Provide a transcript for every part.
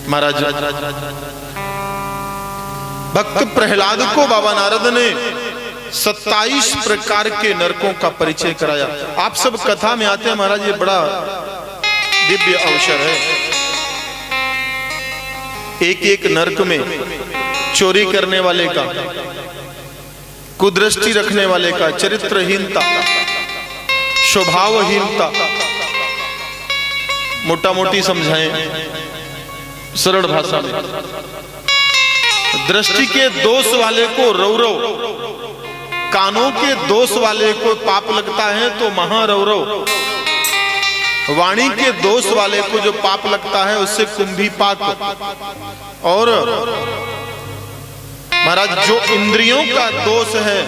महाराज भक्त प्रहलाद को बाबा नारद ने 27 प्रकार के नरकों का परिचय कराया। आप सब कथा में आते हैं महाराज, ये बड़ा दिव्य अवसर है। एक एक नरक में चोरी करने वाले का, कुदृष्टि रखने वाले का, चरित्रहीनता, स्वभावहीनता, मोटा मोटी समझाएं सरल भाषा में, दृष्टि के दोष वाले को रौरव, कानों के दोष वाले को पाप लगता है तो महारौरव, वाणी के दोष वाले को जो पाप लगता है उससे कुंभीपाक, और महाराज जो इंद्रियों का दोष है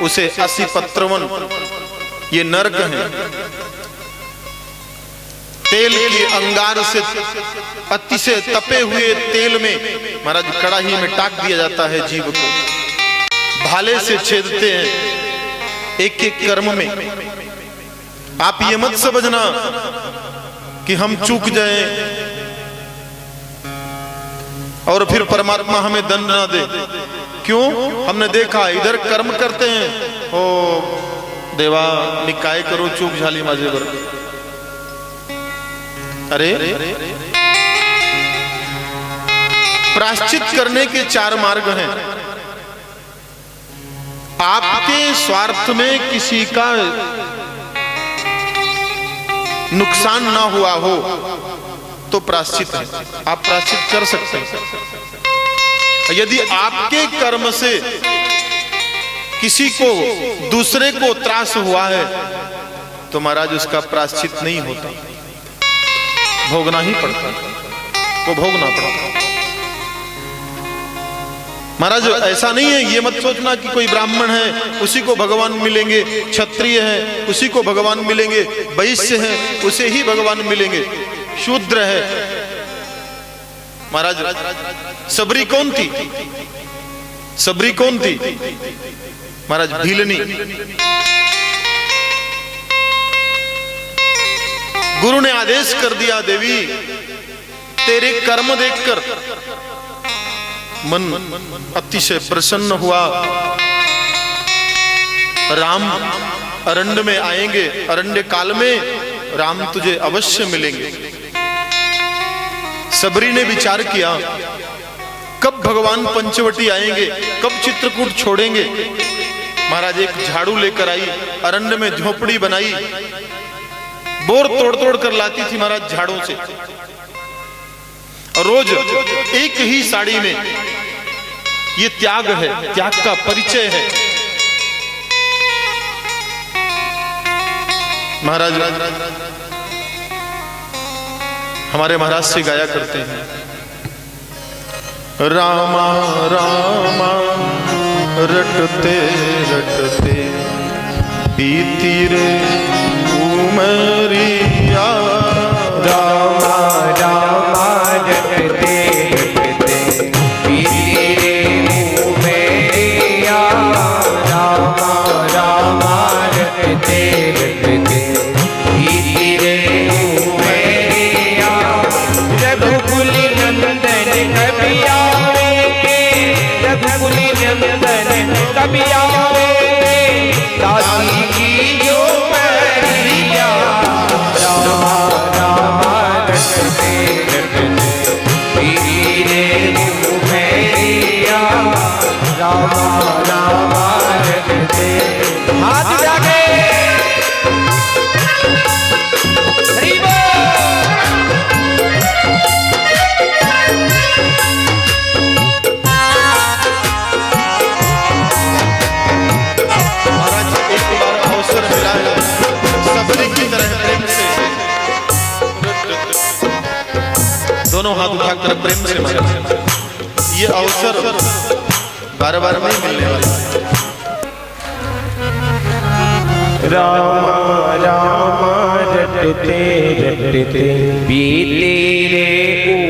उसे असिपत्रवन, ये नरक है। तेल के अंगार से, अति से तपे हुए तेल में महाराज कड़ाही में टाक दिया जाता है जीव को, भाले से छेदते हैं एक एक कर्म में। आप ये मत समझना कि हम चूक जाएं और फिर परमात्मा हमें दंड ना दे। क्यों? हमने देखा इधर कर्म करते हैं, ओ देवा निकाय करो चूक झाली माझे बर। अरे प्रायश्चित करने के 4 मार्ग हैं। आपके स्वार्थ में किसी का नुकसान ना हुआ हो तो प्रायश्चित है, आप प्रायश्चित कर सकते हैं। यदि आपके कर्म से किसी को, दूसरे को त्रास हुआ है तो महाराज उसका प्रायश्चित नहीं होता, भोगना ही पड़ता, वो भोगना पड़ता। महाराज ऐसा नहीं है, ये मत सोचना कि कोई ब्राह्मण है उसी को भगवान मिलेंगे, क्षत्रिय है उसी को भगवान मिलेंगे, वैश्य है उसे ही भगवान मिलेंगे, शूद्र है। महाराज सबरी कौन थी? सबरी कौन थी? महाराज भीलनी। गुरु ने आदेश कर दिया, देवी तेरे कर्म देखकर मन अतिशय प्रसन्न हुआ, राम अरण्य में आएंगे, अरण्य काल में राम तुझे अवश्य मिलेंगे। सबरी ने विचार किया कब भगवान पंचवटी आएंगे, कब चित्रकूट छोड़ेंगे। महाराज एक झाड़ू लेकर आई, अरण्य में झोपड़ी बनाई, बोर तोड़ तोड़ कर लाती थी महाराज झाड़ों से, रोज एक ही साड़ी में। ये त्याग है, त्याग का परिचय है। महाराज हमारे महाराज से गाया करते हैं, रामा रामा रटते रटते बीती रे उमरिया, रामा रामा रटते रटते बीती रे उमरिया, रामा रामा रटते रटते बीती रे उमरिया। रघुकुल नंदन कभी आवे, रघुकुल नंदन कभी आवे, दासी की जो परिया, रामा रामा रटते रटते बीती रे उमरिया, रामा रामा रटते। हाथ जागे हरि बोल। महाराज एक बार अवसर मिला है, सबरी की तरह प्रेम से, दोनों हाथ उठाकर प्रेम से मांगे। ये अवसर बार बार नहीं मिलने वाला। रामा रामा रटते रटते बीते रे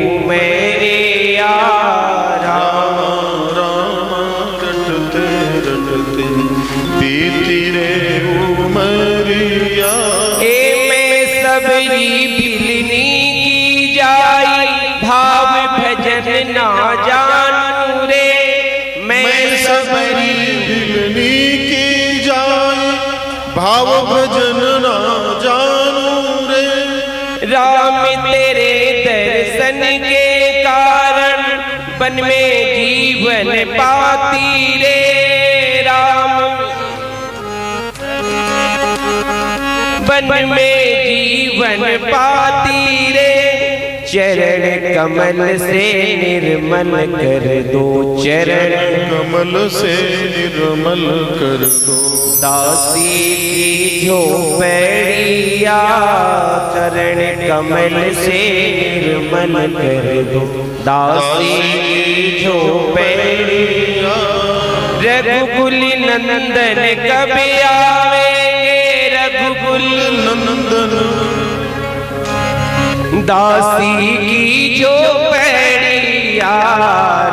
उमरिया, रामा रामा रटते रटते बीती रे उमरिया। ए में सबरी भिलनी की जाई, भाव भजन ना जानू रे, मैं सबरी भिगनी की जाए, भाव भजन ना जानू रे। राम तेरे दर्शन के कारण बन में जीवन पाती रे। राम बन में जीवन पाती रे। चरण कमल से निर्मल कर दो, चरण कमल से निर्मल कर दो। दासी की झोपड़िया चरण कमल से निर्मल कर दो। दासी की झोपड़िया रघुकुल नंदन कब आवेंगे, रघुकुल नंदन दासी की झोपड़िया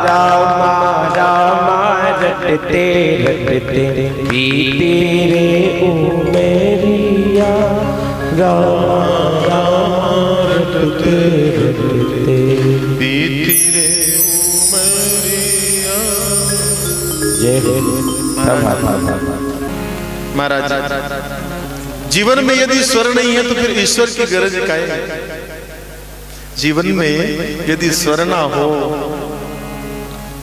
रामा रामा रटते रटते बीते रे उमरिया। रामा रामा रटते रटते बीती रे उमरिया। जय महाराज, जीवन में यदि ईश्वर नहीं है तो फिर ईश्वर की गरज काहे? जीवन में यदि स्वर ना हो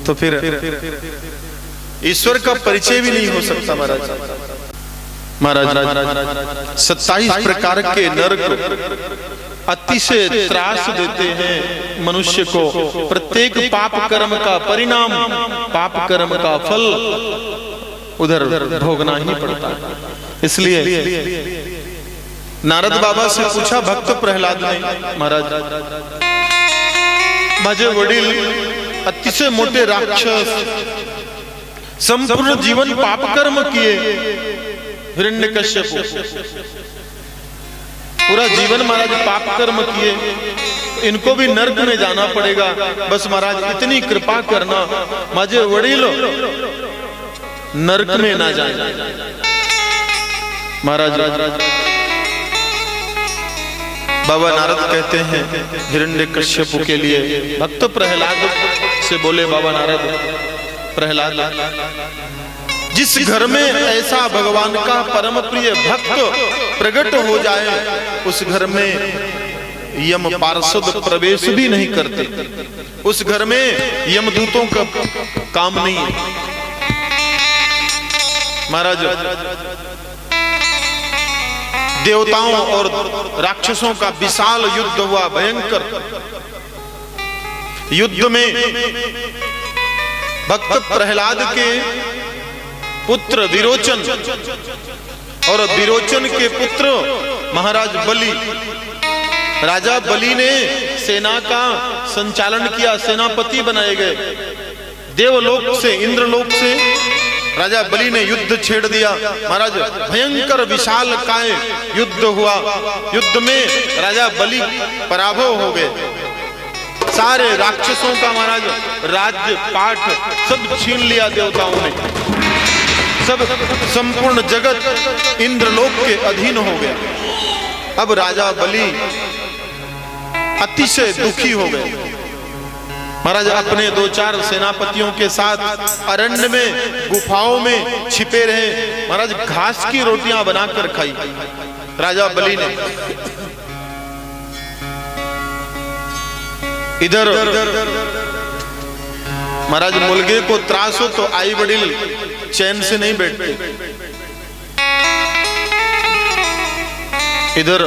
तो फिर ईश्वर का परिचय भी नहीं हो सकता। महाराज 27 प्रकार के नरक अतिशय त्रास देते हैं मनुष्य को। प्रत्येक पाप कर्म का परिणाम, पाप कर्म का फल उधर भोगना ही पड़ता है। इसलिए नारद बाबा से पूछा भक्त प्रहलाद ने, महाराज माझे वडील अतिशय मोठे राक्षस, संपूर्ण जीवन पाप कर्म किए। हिरण्यकश्यप पूरा जीवन महाराज पाप कर्म किए, इनको भी नरक में जाना पड़ेगा। बस महाराज इतनी कृपा करना, माझे वडील नरक में ना जाए। महाराज बाबा नारद कहते हैं हिरण्यकश्यप के लिए, भक्त प्रहलाद से बोले, बाबा नारद प्रहलाद, जिस घर में ऐसा भगवान का परम प्रिय भक्त प्रकट हो जाए, उस घर में यम पार्षद प्रवेश भी नहीं करते। उस घर में यमदूतों का काम नहीं है। महाराज देवताओं और राक्षसों का विशाल युद्ध हुआ, भयंकर युद्ध में भक्त प्रहलाद के पुत्र विरोचन और विरोचन के पुत्र महाराज बलि, राजा बलि ने सेना का संचालन किया, सेनापति बनाए गए। देवलोक से, इंद्रलोक से राजा बलि ने युद्ध छेड़ दिया। महाराज भयंकर विशाल काय युद्ध हुआ। युद्ध में राजा बलि पराभव हो गए। सारे राक्षसों का महाराज राज्य पाठ सब छीन लिया देवताओं ने। सब संपूर्ण जगत इंद्रलोक के अधीन हो गया। अब राजा बलि अतिशय दुखी हो गए। महाराज अपने 2-4 सेनापतियों के साथ अरण्य में, गुफाओं में छिपे रहे। महाराज घास की रोटियां बनाकर खाई राजा बलि ने। इधर महाराज मुलगे को त्रास हो तो आई वडिल चैन से नहीं बैठते। इधर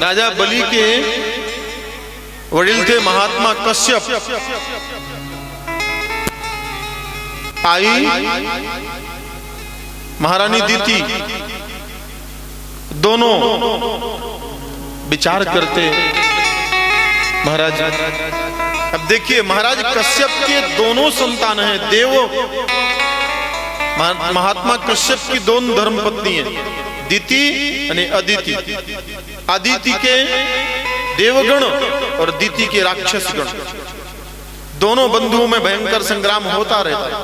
राजा बलि के वडिल थे महात्मा कश्यप। आई महारानी दीति, दोनों विचार करते। महाराज अब देखिए, महाराज कश्यप के दोनों संतान हैं। देव महात्मा कश्यप की दोनों धर्मपत्नी हैं, दीति यानी अदिति। अदिति के देवगण और दीति के राक्षस गण, दोनों बंधुओं में भयंकर संग्राम होता रहता है।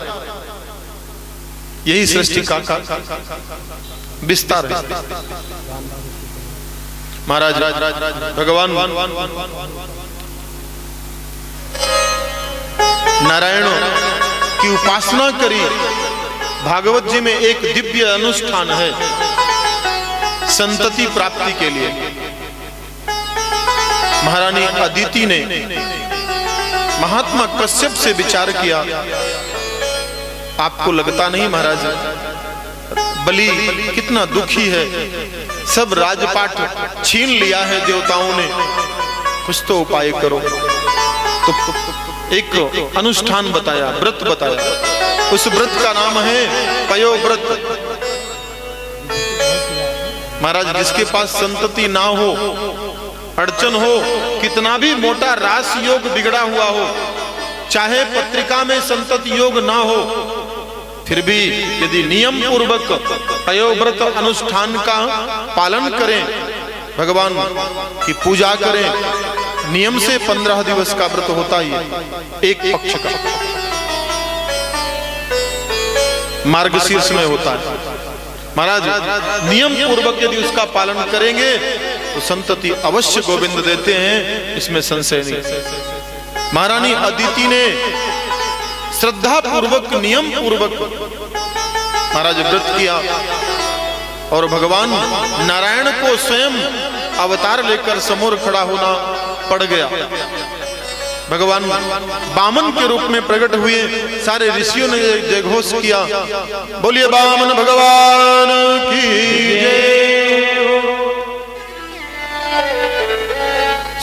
यही सृष्टि का विस्तार है। महाराज भगवान नारायण की उपासना करी। भागवत जी में एक दिव्य अनुष्ठान है संतति प्राप्ति के लिए। महारानी अदिति ने महात्मा कश्यप से विचार किया, आपको लगता नहीं महाराज बलि कितना दुखी है, सब राजपाट छीन लिया है देवताओं ने, कुछ तो उपाय करो। तो एक अनुष्ठान बताया, व्रत बताया। उस व्रत का नाम है पयोव्रत। महाराज जिसके पास संतति ना हो, अड़चन हो, कितना भी मोटा रास योग बिगड़ा हुआ हो, चाहे पत्रिका में संतति योग ना हो, फिर भी यदि नियम पूर्वक पयोव्रत अनुष्ठान का पालन करें, भगवान की पूजा करें, नियम से 15 दिवस का व्रत होता ही एक पक्ष का, मार्गशीर्ष में होता है। महाराज नियम पूर्वक यदि उसका पालन करेंगे तो संतति अवश्य गोविंद देते हैं, इसमें संशय नहीं। महारानी अदिति ने श्रद्धा पूर्वक नियम पूर्वक महाराज व्रत किया और भगवान नारायण को स्वयं अवतार लेकर समोर खड़ा होना पड़ गया। भगवान बामन के रूप में प्रकट हुए। सारे ऋषियों ने जयघोष किया, बोलिए बामन भगवान की जय।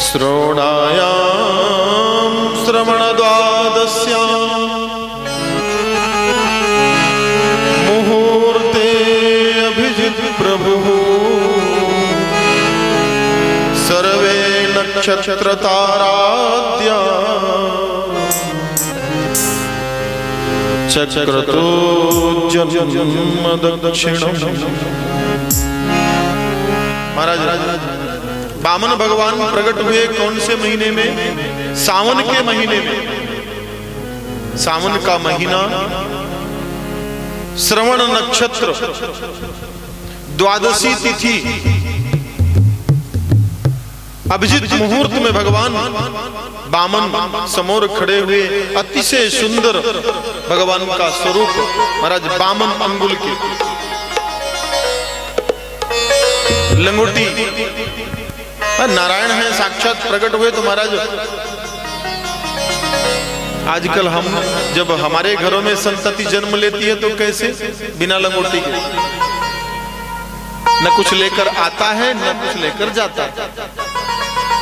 श्रोणायाम श्रवण द्वादश्याम मुहूर्ते अभिजित प्रभु सर्वे नक्षत्र ताराद्या चक्रतो जन्म दक्षिणम। महाराज बामन भगवान प्रकट हुए कौन से महीने में? सावन के महीने में। सावन का महीना, श्रवण नक्षत्र, द्वादशी तिथि, अभिजित मुहूर्त में भगवान बामन समोर खड़े हुए। अतिशय सुंदर भगवान का स्वरूप महाराज बामन अंगुल की लंगोटी। नारायण है साक्षात प्रकट हुए। तो महाराज आजकल हम जब हमारे घरों में संतति जन्म लेती है तो कैसे? बिना लंगोटी के, न कुछ लेकर आता है न कुछ लेकर जाता है।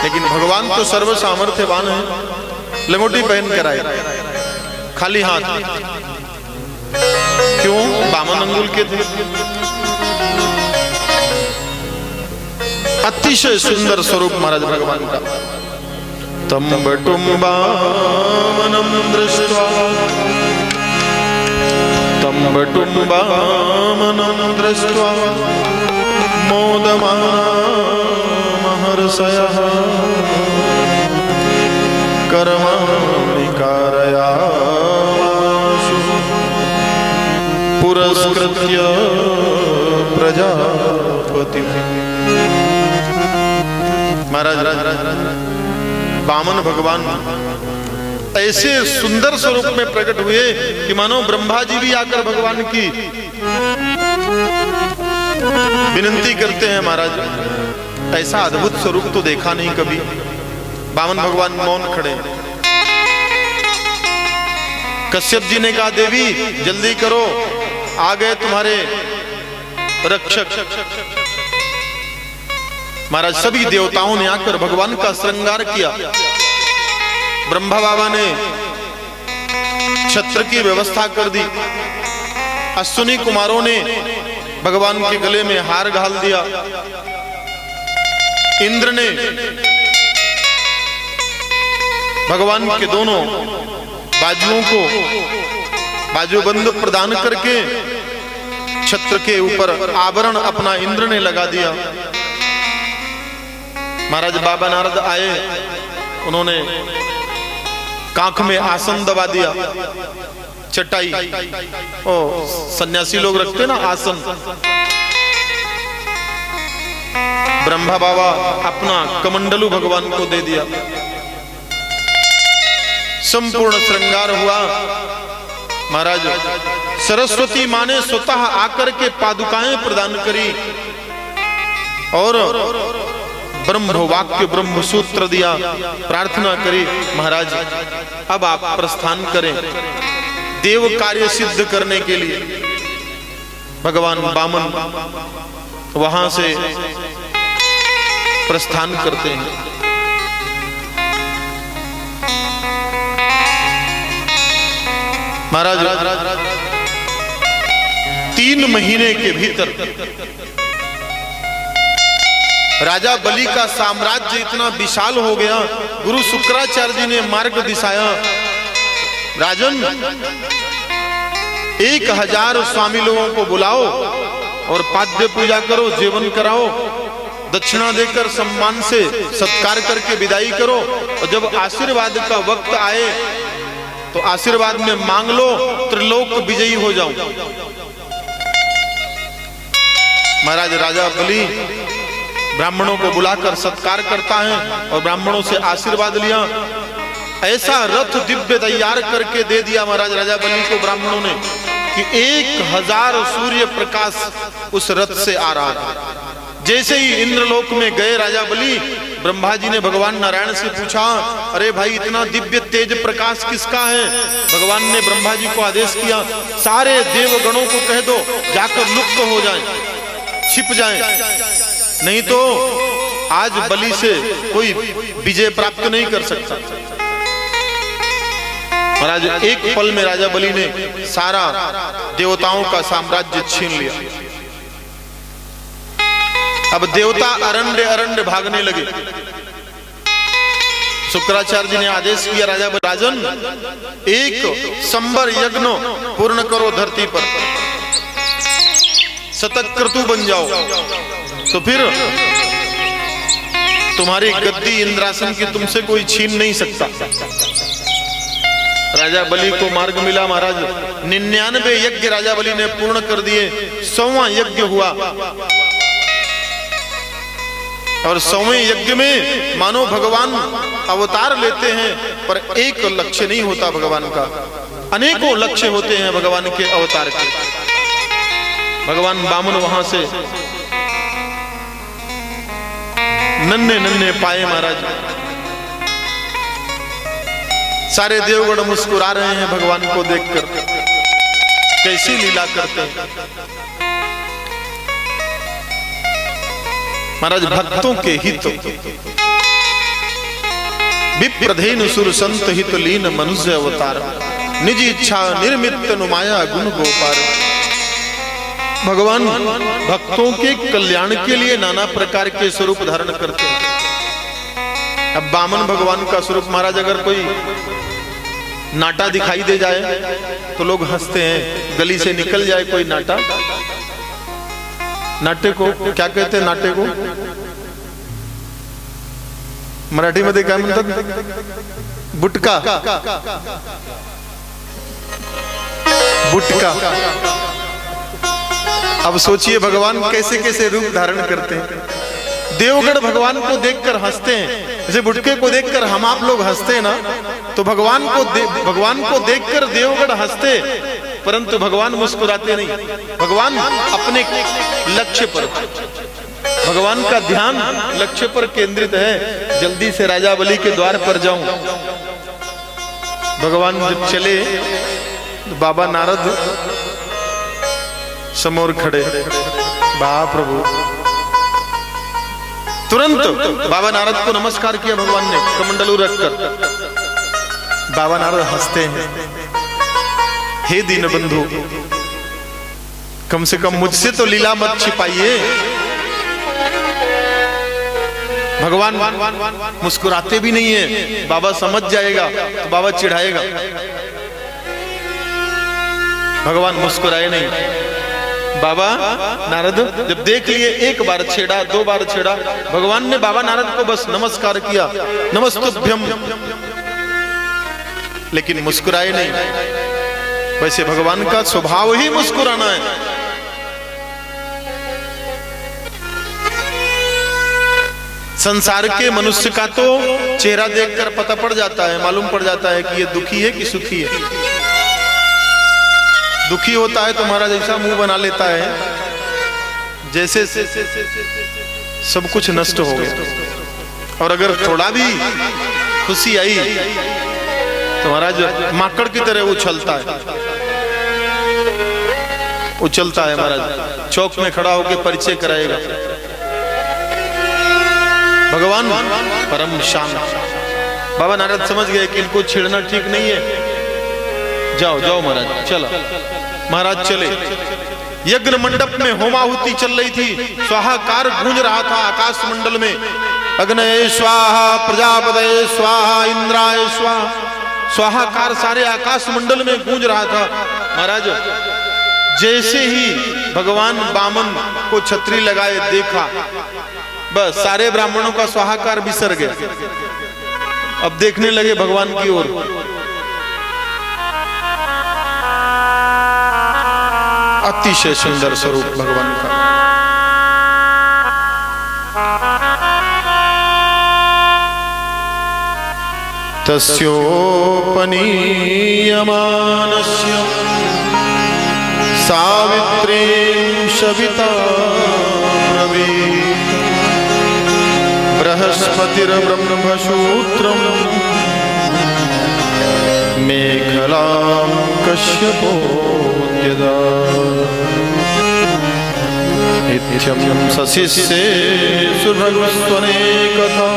लेकिन भगवान तो सर्व सामर्थ्यवान है, लंगोटी पहन कर आए खाली हाथ। क्यों? बामन अंगुल के थे। अतिशय सुंदर स्वरूप महाराज भगवान का। तम बटुम बामनम दृष्ट्वा, तम बटुम बामनम दृष्ट्वा मोदमाना महर्षयः कर्माणि कारयाशु पुरस्कृत्य प्रजापति। महाराज बामन भगवान ऐसे सुंदर स्वरूप में प्रकट हुए कि मानो ब्रह्मा जी भी आकर भगवान की विनती करते हैं। महाराज ऐसा अद्भुत स्वरूप तो देखा नहीं कभी। बामन भगवान मौन खड़े। कश्यप जी ने कहा, देवी जल्दी करो, आ गए तुम्हारे रक्षक। महाराज सभी देवताओं ने आकर भगवान का श्रृंगार किया। ब्रह्मा बाबा ने छत्र की व्यवस्था कर दी। अश्विनी कुमारों ने भगवान के गले में हार घाल दिया। इंद्र ने भगवान के दोनों बाजुओं को बाजूबंद प्रदान करके छत्र के ऊपर आवरण अपना इंद्र ने लगा दिया। महाराज बाबा नारद आए, उन्होंने कांख में आसन दबा दिया, चटाई। ओ सन्यासी लोग रखते ना आसन। ब्रह्मा बाबा अपना कमंडलू भगवान को दे दिया। संपूर्ण श्रृंगार हुआ। महाराज सरस्वती माँ ने स्वतः आकर के पादुकाएं प्रदान करी और ब्रह्म वाक्य ब्रह्म सूत्र दिया, प्रार्थना करी, महाराज अब आप प्रस्थान करें देव कार्य सिद्ध करने के लिए। भगवान वामन वहां से प्रस्थान करते हैं। महाराज 3 महीने के भीतर राजा बलि का साम्राज्य इतना विशाल हो गया। गुरु शुक्राचार्य जी ने मार्ग दिखाया, राजन 1000 स्वामी लोगों को बुलाओ और पाद्य पूजा करो, जीवन कराओ, दक्षिणा देकर सम्मान से सत्कार करके विदाई करो, और जब आशीर्वाद का वक्त आए तो आशीर्वाद में मांग लो, त्रिलोक विजयी हो जाओ। महाराज राजा बलि ब्राह्मणों को बुलाकर सत्कार करता है और ब्राह्मणों से आशीर्वाद लिया। ऐसा रथ दिव्य तैयार करके दे दिया महाराज राजा बलि को ब्राह्मणों ने कि 1000 सूर्य प्रकाश उस रथ से आ रहा है। जैसे ही इंद्रलोक में गए राजा बलि, ब्रह्मा जी ने भगवान नारायण से पूछा, अरे भाई इतना दिव्य तेज प्रकाश किसका है? भगवान ने ब्रह्मा जी को आदेश किया, सारे देवगणों को कह दो जाकर लुप्त हो जाएं, छिप जाएं, नहीं तो आज बलि से कोई विजय प्राप्त नहीं कर सकता। महाराज एक पल में राजा बलि ने सारा देवताओं का साम्राज्य छीन लिया। अब देवता अरण्य अरण्य भागने लगे। शुक्राचार्य जी ने आदेश किया, राजन 1 संबर यज्ञ पूर्ण करो धरती पर, शतक्रतु बन जाओ, तो फिर तुम्हारी गद्दी इंद्रासन की तुमसे कोई छीन नहीं सकता। राजा बलि को मार्ग मिला। महाराज 99 यज्ञ राजा बलि ने पूर्ण कर दिए। 100वां यज्ञ हुआ और 100वें यज्ञ में मानो भगवान अवतार लेते हैं, पर एक लक्ष्य नहीं होता भगवान का, अनेकों लक्ष्य होते हैं भगवान के अवतार के। भगवान वामन वहां से नन्हे नन्हे पाए महाराज, सारे देवगण मुस्कुरा रहे हैं भगवान को देखकर, कैसी लीला करते हैं महाराज। भक्तों के हित विप्रधेनु सुर संत हित लीन मनुष्य अवतार, निज इच्छा निर्मित नुमाया गुण गोपार। भगवान भक्तों के कल्याण के लिए नाना प्रकार के स्वरूप धारण करते हैं। अब वामन भगवान का स्वरूप महाराज, अगर कोई नाटा दिखाई दे जाए तो लोग हंसते हैं। गली से निकल जाए कोई नाटा, नाटे को क्या कहते हैं? नाटे को मराठी मध्ये काय म्हणतात? बुटका, बुटका। अब सोचिए भगवान कैसे कैसे रूप धारण करते हैं। देवगण भगवान को देखकर हंसते हैं, जैसे बुटके को देखकर हम आप लोग हंसते हैं ना, तो भगवान को देखकर देवगण हंसते, परंतु भगवान मुस्कुराते नहीं। भगवान अपने लक्ष्य पर, भगवान का ध्यान लक्ष्य पर केंद्रित है। जल्दी से राजा बलि के द्वार पर जाऊं। भगवान जब चले तो बाबा नारद समोर खड़े, बाप प्रभु। तुरंत बाबा नारद को नमस्कार किया भगवान ने कमंडलू रखकर। बाबा नारद हंसते हैं, हे दीन बंधु, कम से कम मुझसे तो लीला मत छिपाइए। भगवान मुस्कुराते भी नहीं है, बाबा समझ जाएगा तो बाबा चिढ़ाएगा। भगवान मुस्कुराए नहीं। बाबा नारद जब देख लिए, एक बार छेड़ा, 2 बार छेड़ा, भगवान ने बाबा नारद को बस नमस्कार किया, नमस्तुभ्यम, लेकिन मुस्कुराए नहीं। वैसे भगवान का स्वभाव ही मुस्कुराना है। संसार के मनुष्य का तो चेहरा देखकर पता पड़ जाता है, मालूम पड़ जाता है कि ये दुखी है कि सुखी है। दुखी होता है तो महाराज ऐसा मुंह बना लेता है जैसे सब कुछ नष्ट हो गया, और अगर थोड़ा भी खुशी आई तो महाराज माकड़ की तरह उछलता है, उछलता है महाराज, चौक में खड़ा होकर परिचय कराएगा। भगवान परम शांत। बाबा नारद समझ गए कि इनको छेड़ना ठीक नहीं है, जाओ जाओ महाराज, चलो। महाराज चले। यज्ञ मंडप में होमाहुति चल रही थी, स्वाहाकार गूंज रहा था आकाश मंडल में। अग्नये स्वाहा, प्रजापतये स्वाहा, इंद्राय स्वाहा। स्वाहाकार सारे आकाश मंडल में गूंज रहा था। महाराज जैसे ही भगवान वामन को छतरी लगाए देखा, बस सारे ब्राह्मणों का स्वाहाकार बिसर गया। अब देखने लगे भगवान की ओर। अतिशय सुंदर स्वरूप भगवान का। तस्योपनीयमानस्य सावित्रीं सविता ब्रवीत् बृहस्पतिर्ब्रह्मसूत्रम् मेखलां कश्यपो इत्यं सशिष्ये सुभगस्वनेकथा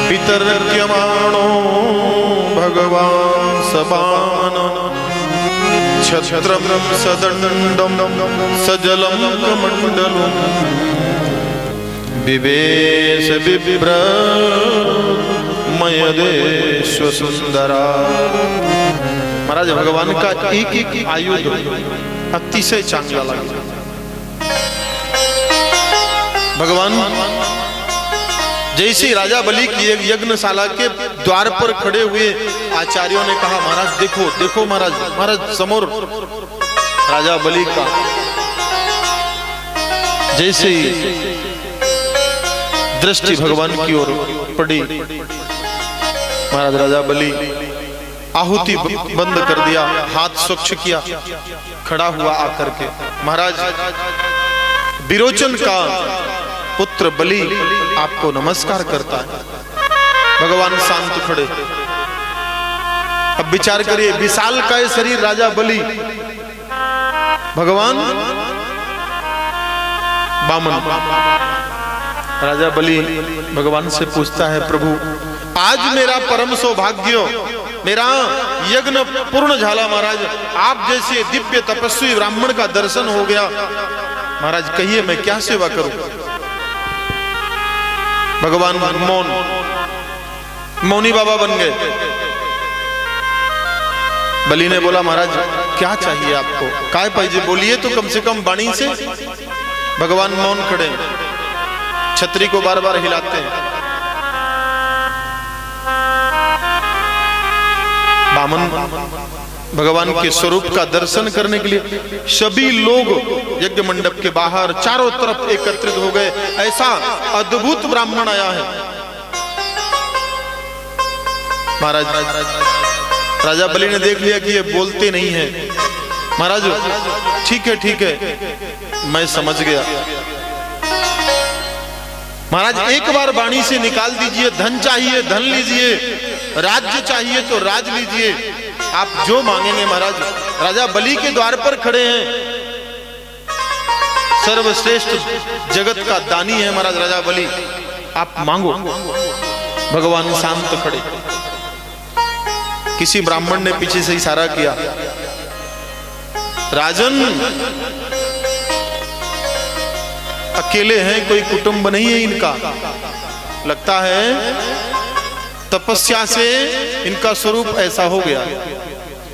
पितर्क्यमाणो भगवान् सबान छत्रं सदण्डं सजलं कमण्डलम् विवेश विभ्रमयदेश्व सुंदरा। महाराज भगवान का एक एक आयुध अतिशय चांगला लगा। भगवान जैसे राजा बलि की यज्ञशाला के द्वार पर खड़े हुए आचार्यों ने कहा, महाराज देखो देखो महाराज, महाराज समोर राजा बलि का जैसे ही दृष्टि भगवान की ओर पड़ी, महाराज राजा बलि आहुति बंद कर दिया, हाथ स्वच्छ किया, खड़ा हुआ आकर के। महाराज विरोचन का पुत्र बलि आपको नमस्कार करता है। भगवान शांत खड़े। अब विचार करिए, विशाल काय शरीर राजा बलि, भगवान वामन। राजा बलि भगवान से पूछता है, प्रभु आज मेरा परम सौभाग्य, मेरा यज्ञ पूर्ण झाला महाराज, आप जैसे दिव्य तपस्वी ब्राह्मण का दर्शन हो गया। महाराज कहिए मैं क्या सेवा करूं। भगवान मौनी बाबा बन गए। बलि ने बोला, महाराज क्या चाहिए आपको, काय पाइजे बोलिए तो कम से कम वाणी से। भगवान मौन खड़े, छतरी को बार बार हिलाते हैं। वामन भगवान के स्वरूप का दर्शन करने के लिए सभी लोग यज्ञ मंडप के बाहर चारों तरफ एकत्रित हो गए। ऐसा अद्भुत ब्राह्मण आया है। महाराज राजा बलि ने देख लिया कि ये बोलते नहीं है। महाराज ठीक है मैं समझ गया। महाराज एक बार वाणी से निकाल दीजिए, धन चाहिए धन लीजिए, राज्य चाहिए तो राज लीजिए, आप जो मांगेंगे। महाराज राजा बलि के द्वार पर खड़े हैं, सर्वश्रेष्ठ जगत का दानी है महाराज राजा बलि, आप मांगो। भगवान शांत खड़े। किसी ब्राह्मण ने पीछे से इशारा किया, राजन अकेले हैं, कोई कुटुंब नहीं है इनका, लगता है तपस्या से इनका स्वरूप ऐसा हो गया।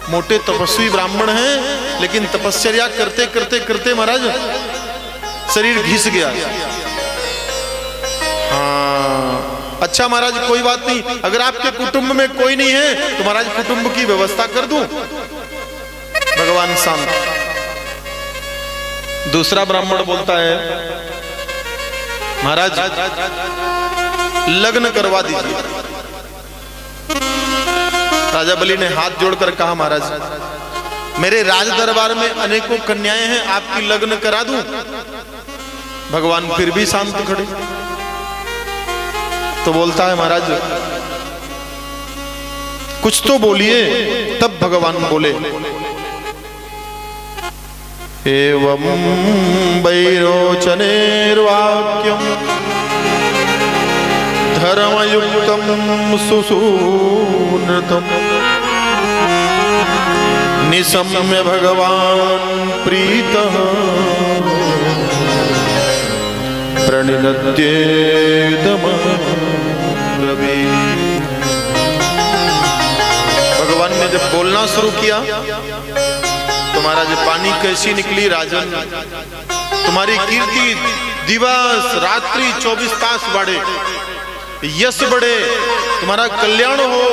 मोटे तपस्वी ब्राह्मण हैं, लेकिन तपस्या करते करते करते महाराज शरीर घिस गया। हाँ अच्छा महाराज कोई बात नहीं, अगर आपके कुटुंब में कोई नहीं है तो महाराज कुटुंब की व्यवस्था कर दूं। भगवान शांत। दूसरा ब्राह्मण बोलता है, महाराज लग्न करवा दीजिए। राजा बलि ने हाथ जोड़कर कहा, महाराज मेरे राज दरबार में अनेकों कन्याएं हैं, आपकी लग्न करा दूं? भगवान फिर भी शांत खड़े। तो बोलता है, महाराज कुछ तो बोलिए। तब भगवान बोले, एवं वैरोचनेर्वाक्यम धर्मयुक्तम सुसूनृतम निशम्य भगवान प्रीतः प्रणिनद्येदमब्रवी। भगवान ने जब बोलना शुरू किया तो महाराज पानी कैसी निकली, राजन तुम्हारी कीर्ति दिवस रात्रि 24 तास बढ़े, यश बढ़े, तुम्हारा कल्याण हो,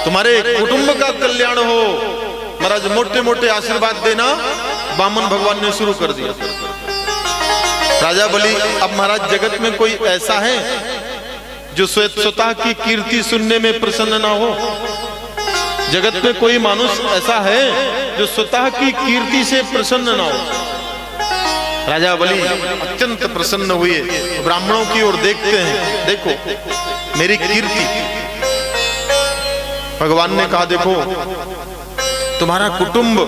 तुम्हारे कुटुंब का कल्याण हो। महाराज मोटे मोटे आशीर्वाद देना वामन भगवान ने शुरू कर दिया। राजा बलि, अब महाराज जगत में कोई ऐसा है जो स्वतः की कीर्ति सुनने में प्रसन्न ना हो? जगत में कोई मनुष्य ऐसा है जो स्वतः की कीर्ति से प्रसन्न ना हो? राजा बलि अत्यंत प्रसन्न हुए, ब्राह्मणों की ओर देखते हैं, देखो मेरी कीर्ति। भगवान ने कहा, देखो तुम्हारा कुटुंब,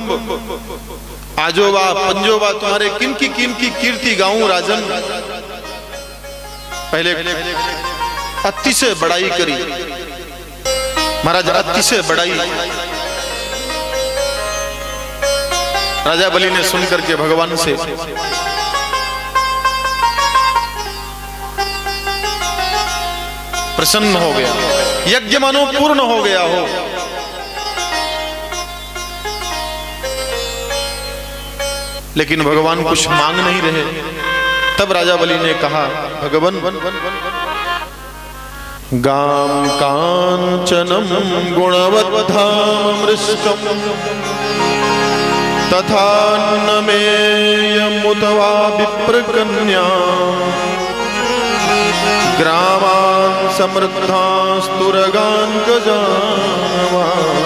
आजोबा पंजोबा, तुम्हारे किन की कीर्ति गाऊं राजन? पहले अतिशय बड़ाई करी महाराज, अतिशय बड़ाई। राजा बलि ने सुनकर के भगवान से प्रसन्न हो गया, यज्ञ मानो पूर्ण हो गया हो। लेकिन भगवान कुछ मांग नहीं रहे। तब राजा बलि ने कहा, भगवान गाम कांचनम गुणवद्धामृष्टम तथा नमेयमुतवा विप्रकन्या ग्रामान् समृद्धास्तुरगान् गजानवान्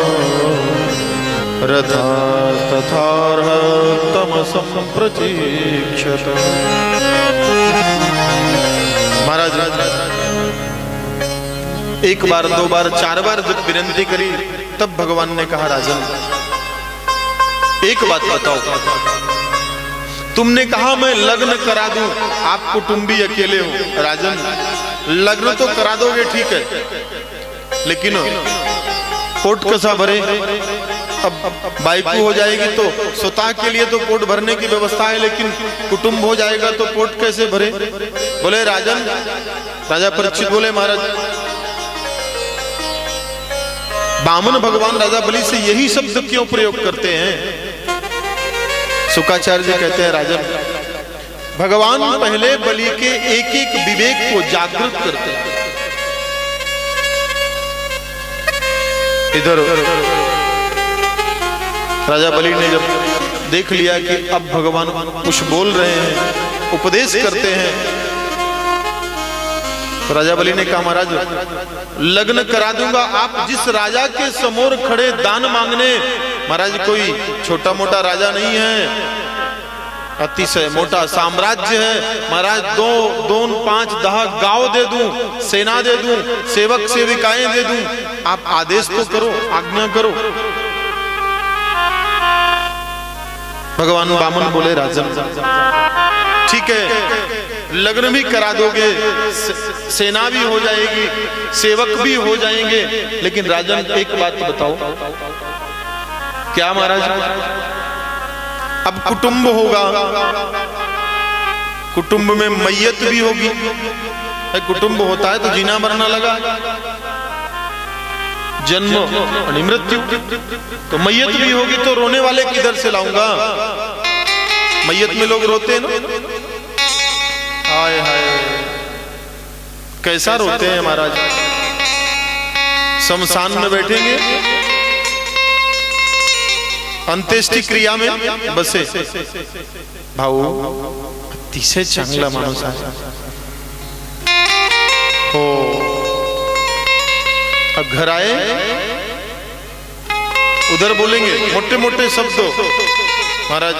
रथास्तथार्हतमसं प्रचीक्षत। महाराज एक बार, दो बार, चार बार जब विनती करी तब भगवान ने कहा, राजन एक बात बताओ, तुमने कहा मैं लग्न करा दूं, आप कुटुंबी अकेले हो। राजन लग्न तो करा दोगे ठीक है, लेकिन पोट कैसा भरे? अब बाइकू हो जाएगी तो स्वतः के लिए तो पोट भरने की व्यवस्था है, लेकिन कुटुंब हो जाएगा तो पोट कैसे भरे? बोले राजन, राजा परीक्षित बोले, महाराज वामन भगवान राजा बलि से यही शब्द क्यों प्रयोग करते हैं? शुक्राचार्य जी कहते हैं, राजन भगवान पहले बलि के एक एक विवेक को जागृत करते हैं। इधर राजा बलि ने जब देख लिया कि अब भगवान कुछ बोल रहे हैं, उपदेश करते हैं, तो राजा बलि ने कहा, महाराज लग्न करा दूंगा। आप जिस राजा के समोर खड़े दान मांगने, महाराज कोई छोटा मोटा राजा नहीं है, अतिशय मोटा साम्राज्य है। महाराज 2, 5, 10 गांव दे दूं, सेना दे दूं, सेवक सेविकाएं दे दूं, आप आदेश तो करो, आज्ञा करो। भगवान वामन बोले, राजन ठीक है, लग्न भी करा दोगे, सेना भी हो जाएगी, सेवक भी हो जाएंगे, लेकिन राजन एक बात बताओ। क्या महाराज? अब कुटुंब होगा, कुटुंब में मैयत भी होगी। कुटुंब होता है तो जीना मरना लगा, जन्म और मृत्यु, तो मैयत भी होगी तो रोने वाले किधर से लाऊंगा? मैयत में लोग रोते हैं ना, हाय हाय कैसा रोते हैं महाराज। शमशान में बैठेंगे, अंत्येष्टि क्रिया में बसे, भाऊ अतिशय चांगला माणूस आहे, अब घर आए, उधर बोलेंगे मोटे मोटे शब्दों, महाराज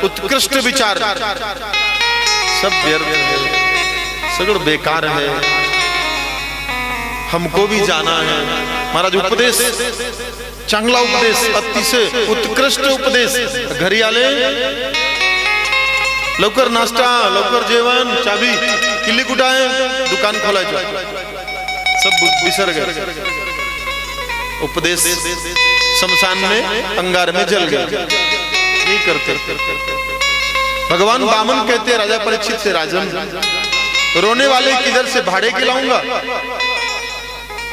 उत्कृष्ट विचार सब व्यर्थ है, सगड़ बेकार है, हमको भी जाना है। महाराज उपदेश चांगला उपदेश, अतिशय उत्कृष्ट उपदेश। घरी आले, लवकर नाश्ता, लवकर जेवण, चाबी किल्ली कुठं आहे, दुकान खोलायचं, सब विसर गए। उपदेश शमशान में अंगार में जल गया, नहीं करते। भगवान वामन कहते हैं राजा परीक्षित से, राजन रोने वाले किधर से भाड़े के लाऊंगा?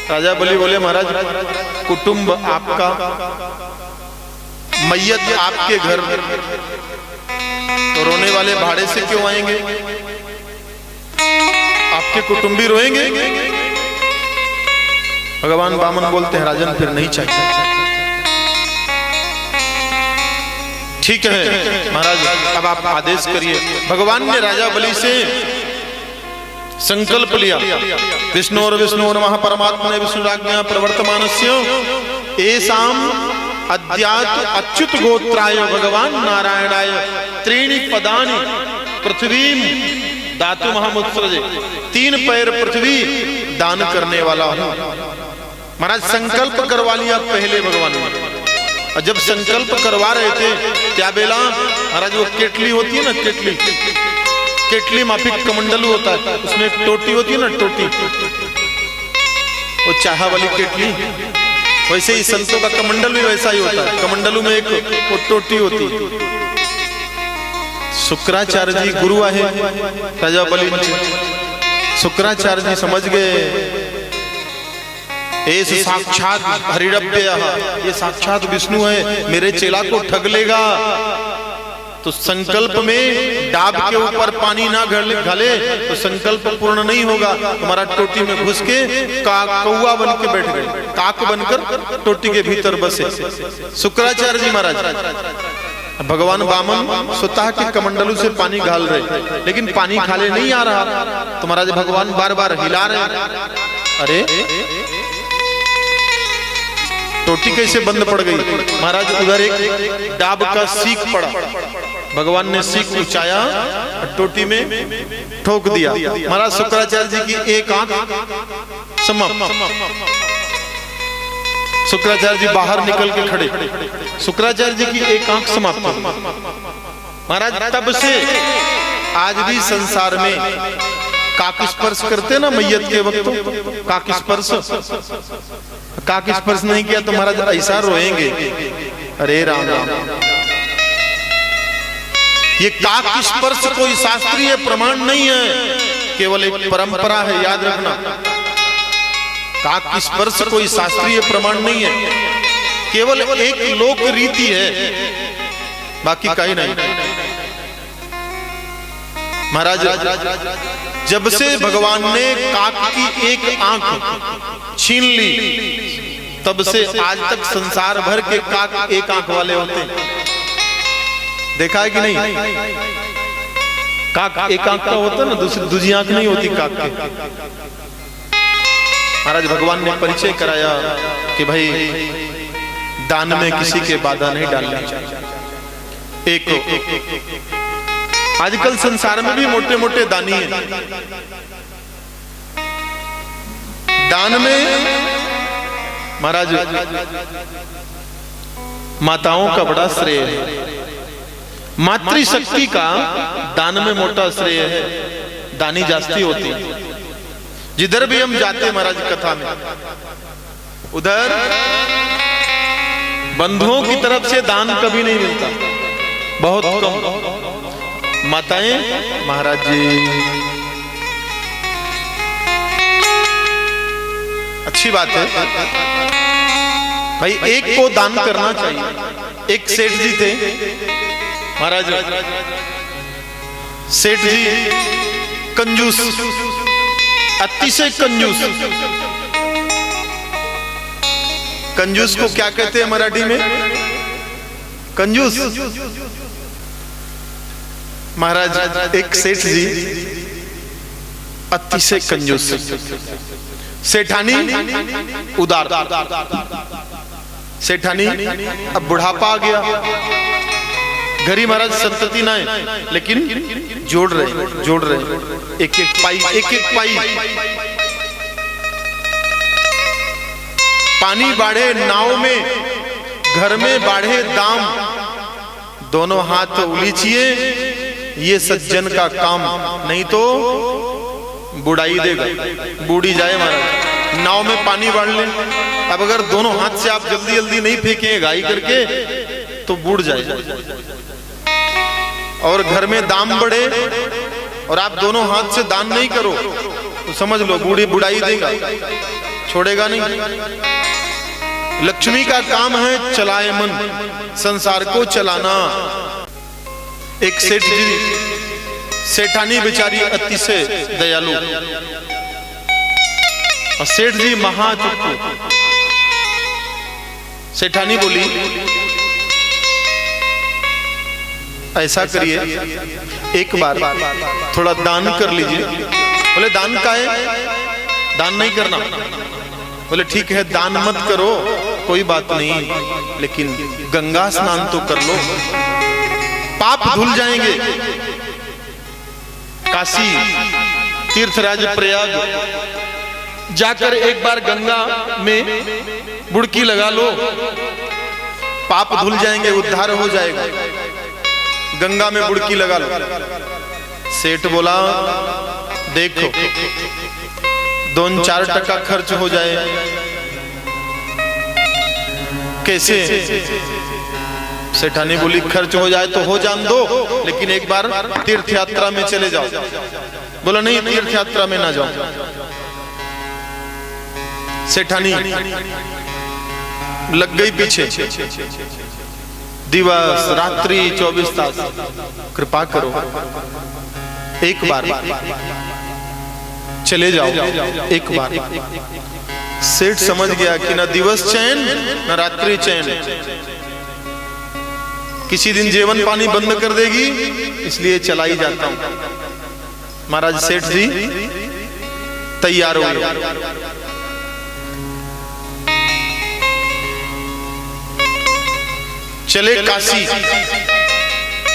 राजा बलि बोले महाराज कुटुंब आपका, मैयत आपके घर, तो रोने वाले भाड़े से क्यों आएंगे? आपके कुटुंबी रोएंगे? भगवान वामन बोलते हैं राजन फिर नहीं चाहिए। ठीक है महाराज, अब आप आदेश करिए। भगवान ने राजा बलि से संकल्प लिया, विष्णु और विष्णु नमः परमात्मा ने विष्णुराज्ञा प्रवर्तमानस्य एसाम अद्यात अच्युत गोत्राय भगवान नारायणाय त्रीणि पदानि पृथ्वीम दातु महामुत्सृजे, 3 पैर पृथ्वी दान करने वाला हूं। महाराज संकल्प करवा लिया पहले भगवान ने, और जब संकल्प करवा रहे थे क्या बेला महाराज, वो केटली होती है ना, केटली, केटली माफिक कमंडलू होता है, उसमें एक टोटी होती है ना, टोटी, वो चाहा वाली केटली, वैसे ही संतों का कमंडल भी वैसा ही होता है। कमंडलू में एक वो टोटी होती है। शुक्राचार्य जी गुरु आहे राजा बलि, शुक्राचार्य जी समझ गए ऐस साक्षात हरिरप्य, ये साक्षात विष्णु है, मेरे चेला को ठग लेगा। तो संकल्प में डाब के ऊपर पानी ना घाले तो संकल्प पूर्ण नहीं होगा। तुम्हारा टोटी में घुस के कौवा बन के बैठ गए, काक बनकर टोटी के भीतर बसे शुक्राचार्य जी महाराज। भगवान वामन स्वतः के कमंडलू से पानी घाल रहे, लेकिन पानी खाले नहीं आ रहा। तो महाराज भगवान बार बार हिला रहे, अरे टोटी कैसे बंद पड़ गई? महाराज उधर एक डाब का सीख पड़ा, भगवान ने सीख उचाया, टोटी में ठोक दिया। महाराज शुक्राचार्य जी की एक आंख समाप्त। शुक्राचार्य जी बाहर निकल के खड़े, शुक्राचार्य जी की एक आंख समाप्त। महाराज तब से आज भी संसार में काक स्पर्श करते ना मैयत के वक्त, काक स्पर्श, काक स्पर्श नहीं किया तो महाराज ऐसा रोएंगे, अरे राम राम। ये काक स्पर्श कोई शास्त्रीय प्रमाण नहीं है, केवल एक परंपरा है, याद रखना। काक स्पर्श कोई शास्त्रीय प्रमाण नहीं है, केवल एक लोक रीति है, बाकी कहीं नहीं। महाराज जब से भगवान ने काक की एक आंख छीन ली, तब से आज तक संसार भर के काक एक आंख वाले होते हैं। देखा है कि नहीं? काक एक आंख का होता है ना, दूसरी आंख नहीं होती काक के। महाराज भगवान ने परिचय कराया कि भाई दान में किसी के बाधा नहीं डालनी चाहिए। एक आजकल संसार में भी मोटे मोटे दानी हैं। दान में महाराज माताओं का बड़ा श्रेय है, मातृशक्ति का दान में मोटा श्रेय है, दानी जास्ती होती है। जिधर भी हम जाते महाराज कथा में, उधर बंधुओं की तरफ से दान कभी नहीं मिलता, बहुत कम। माताएं महाराज जी अच्छी बात है भाई, एक को दान करना चाहिए। एक सेठ जी थे महाराज, सेठ जी कंजूस, अतिशय कंजूस। कंजूस को क्या कहते हैं मराठी में? कंजूस। महाराज एक सेठ जी अतिशय कंजूस, सेठानी उदार, सेठानी अब बुढ़ापा आ गया, घरी महाराज संतति ना है, लेकिन जोड़ रहे एक एक पाई, पानी बाढ़े नाव में, घर में बाढ़े दाम, दोनों हाथ उलीचिए, ये सज्जन का काम, नहीं तो बुढ़ाई देगा, बूढ़ी जाए महाराज। नाव में पानी बाढ़ ले, अब अगर दोनों हाथ से आप जल्दी जल्दी नहीं फेंके घाई करके तो बूढ़ जाए। और घर में दाम बढ़े और आप दोनों हाथ से दान नहीं करो तो समझ लो बुढ़ाई देगा, छोड़ेगा नहीं। लक्ष्मी का काम है चलाए मन, संसार को चलाना। एक सेठ जी, सेठानी बेचारी अतिशय दयालु, और सेठ जी महाचुप्पू। सेठानी बोली ऐसा करिए, एक बार थोड़ा दान कर लीजिए। बोले दान का है, दान नहीं करना। बोले ठीक है दान मत करो, कोई बात नहीं, लेकिन गंगा स्नान तो कर लो, पाप धुल जाएंगे। काशी तीर्थराज प्रयाग जाकर एक बार गंगा में बुड़की लगा लो, पाप धुल जाएंगे, उद्धार हो जाएगा। गंगा में बुड़की लगा लो। सेठ बोला देखो 2-4 टका खर्च हो जाए, कैसे? सेठानी बोली खर्च हो जाए तो हो जान दो, लेकिन एक बार तीर्थ यात्रा में चले जाओ। बोला नहीं, तीर्थ यात्रा में ना जाओ। सेठानी लग गई पीछे, दिवस रात्रि 24 तास, कृपा करो एक बार चले जाओ, एक बार। सेठ समझ गया कि ना दिवस चैन ना रात्रि चैन, किसी दिन जीवन पानी बंद कर देगी, इसलिए चला ही जाता हूं। महाराज सेठ जी तैयार हो गए, चले काशी।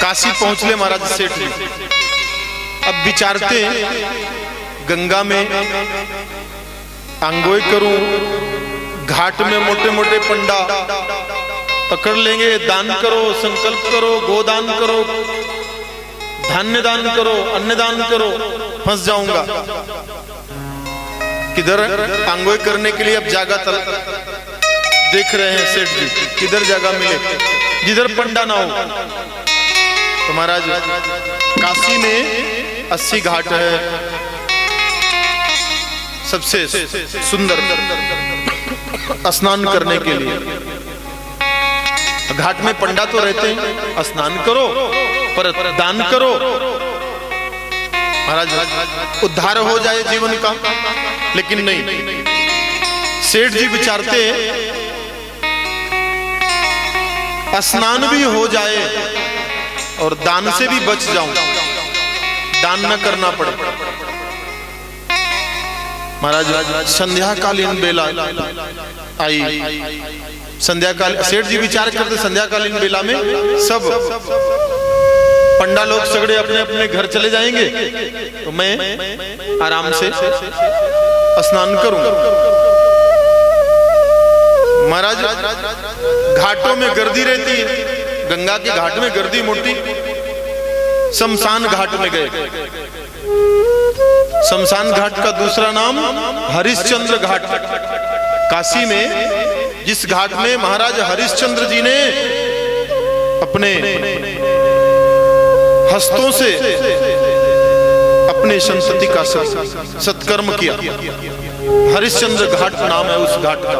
काशी पहुंच ले महाराज सेठ जी। अब विचारते गंगा में अंगोई करूं, घाट में मोटे मोटे पंडा पकड़ लेंगे, दान करो, संकल्प करो, गोदान करो, धान्य दान करो, अन्न दान करो, फंस जाऊंगा। किधर अंगोई करने के लिए अब जगह देख रहे हैं सेठ जी, किधर जगह मिले जिधर पंडा ना हो। तो महाराज काशी में 80 घाट है, सबसे सुंदर स्नान करने के लिए। घाट में पंडा तो रहते हैं, स्नान करो पर दान करो, महाराज उद्धार हो जाए जीवन का। लेकिन नहीं, सेठ जी विचारते स्नान भी हो जाए और दान से भी बच जाऊं, दान न करना पड़े। महाराज संध्याकालीन बेला आई, संध्याकाल सेठ जी विचार करते संध्याकालीन बेला में सब पंडा लोग सगड़े अपने अपने घर चले जाएंगे, तो मैं आराम से स्नान करूंगा। महाराज घाटों में गर्दी रहती है, गंगा के घाट में गर्दी मोटी। शमशान घाट में गए। शमशान घाट का दूसरा नाम हरिश्चंद्र घाट। काशी में जिस घाट में महाराज हरिश्चंद्र जी ने अपने हस्तों से अपने संतति का सत्कर्म किया, हरिश्चंद्र घाट नाम है उस घाट का।